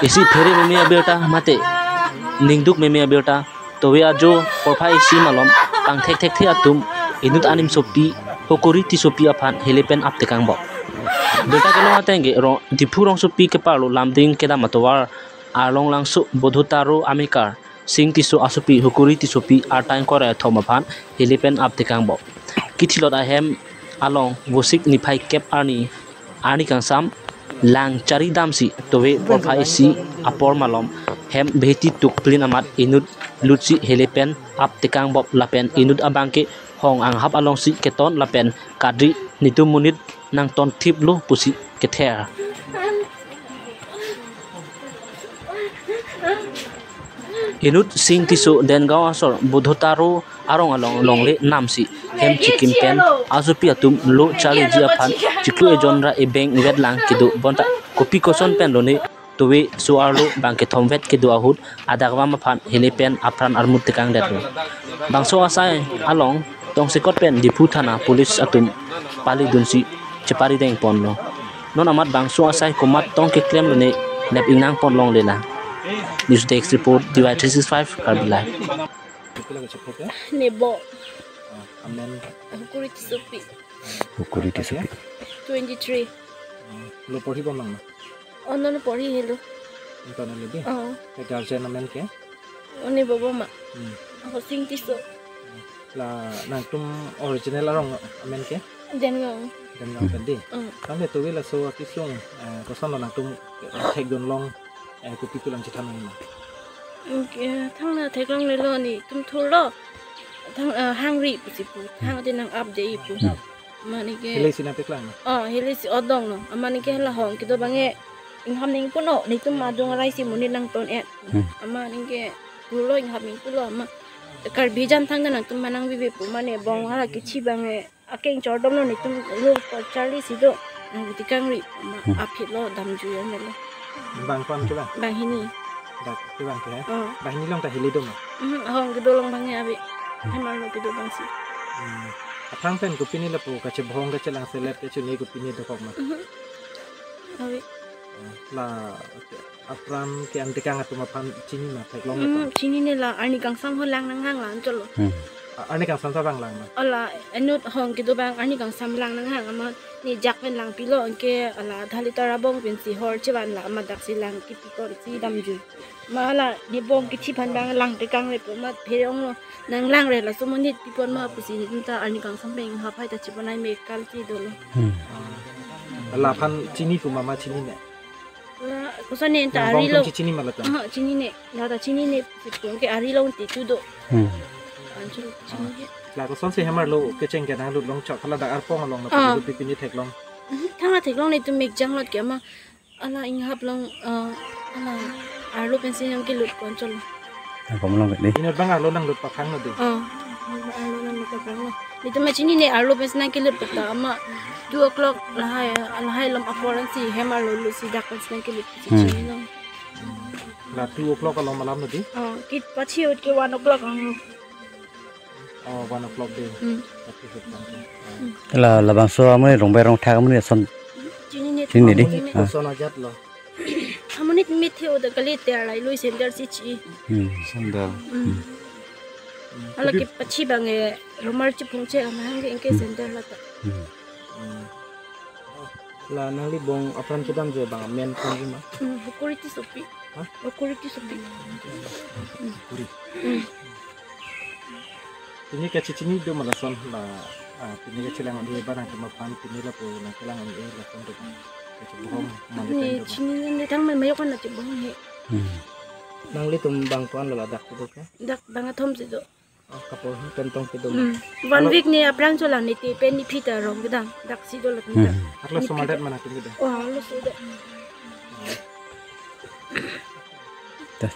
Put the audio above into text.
isi fere memia belta mate ningduk memia belta towe ajo porfa isi malom pang thek thek the atum inut anim sopi hokori ti sopi aphan helepen aptekang bo belta kelong atenge ro dipurong sopi ke parlo lamding keda matowar arlong langsu bodhutaro amikar sing tiso asupi hukuri tisopi artang kore thoma phan helipen aptekang bo kichilot ahem along vosik niphai kep ani kangsam lang cari damsi towe profai si apor malom hem behiti tukplin amat inut lutsi helipen aptekang bob lapen inut abangke hong ang hap along si keton lapen kadri nitu munit nang ton tip lu pusi kether inut sing tisu den gaw asor budhotaro arong along longle namsi hem chikim pen azupi atum lo chali ji aphan chiklu ejonra e bank wedlang kidu bonta kopi koson pen lone towe suarlo bangke thomvet kidu ahut adagwa ma phan hele pen apran armut tekang det bangso asai along tong sekot pen dipu thana police atum pali dunsi chepari deng ponlo non amat bangso asai komat tong ke claim lone nep inang ponlong lela News Desk report DY 365 Karbilai. Nebo. Amen. Hukuri Tisupi. 23. Lo pori bom nang. Ono no pori helo. Ito na libi. Kay guardian naman ke? Oni baba ma. Ako sing tiso. La nang tum original arong amen ke? Den ngong tadi. Kami tu wila so kisung kosan nang tum thek don long kopi tulang citan ma. Thang na thek long le lo ni tum tholo. Thang hang ri pu hang de nang update pu. Mani ke. Hele sinapik lang. Hele si odong no. Amani ke la hong kido bange ingham ning puno ni tum madung rai si muni nang ton et. Amani ke pulo ingham ning pulo ama kar bijan thang na tum manang bibi pu mane bong hala kichi bange akeng chordom no ni tum lo charli si do nang bitikang ri apit lo dam ju ya melo. Bang kon ke bang? Bang hini. Dak ke bang ke? Bang hini long ta hele dom. Hong kido long bange abi. Hemar lo kido bang si. Apang pen kopi ni lapu kace bohong kace lang seleb kace ni kopi ni dokok mat. Abi. La apram ke antikang atu mapan cini ma thek long. Cini ni la ani kang sam ho lang nang hang lan cholo. Ani kang sam sa bang lang ma. Ala enut hong kido bang ani kang sam lang nang hang ama ni jak pen lang pilo anke ala dhali tarabong pen si hor chiban la ama dak si lang ki pikor si dam ju. Mala di bong ki chi pan bang lang te kang le pu mat pheong lo nang lang re la sumonit pipon ma pusi ta ani kang sam beng ha phai ta chibanai me kal ti do lo. La pan cini ku mama cini ne. La kusan ne ta ari lo. Cini ma la ta. Cini ne la ta cini ne pipon ke ari lo ti tu do. Anjul cini ke. La ko son se hamar lo ke cheng ke na lu long chok khala da arpong long na pu pipi ni thek long. Thang thek long ne tu mek jang lot ke ma ala ing hap long ala arlo pensin yang ke lut kon chol. Kom long ni. Inot bang arlo nang lut pa khang no de. Arlo nang lut pa khang no. Ni tu ma chini ne arlo pensin yang ke lut pa ma 2 o'clock lahai lam aforan si hemar lo lu si dak pensin yang ke lut si chini long. La 2 o'clock along malam no de. Kit pachi ut ke 1 o'clock ang. 1 o'clock de. La bangso amne rong bai rong thak amne son chini di. Son ajat lo. Amunit mithio da kali ter lai lui center si chi. Sandal. Ala ki pachi bange romar chi pungche amang ke center la ta. La nang li bong apran kidam je bang men kon ma. Hukuri ti sopi. Hukuri ti sopi. Hukuri. Ini kaci cini do malason la ini kaci lang di barang kemapan ini la po na kailangan la kon do. Kaci bohong Ni cini ni tang man mayo kan na ci bohong he. Nang li tum bang tuan la dak do ka. Dak bang atom si do. Kapol pentong ke do. 1 week ni aplang chola ni ti pen ni phita rong gidang dak si do la tinda. Akla somadat mana tum do. Wah lu su do. Ta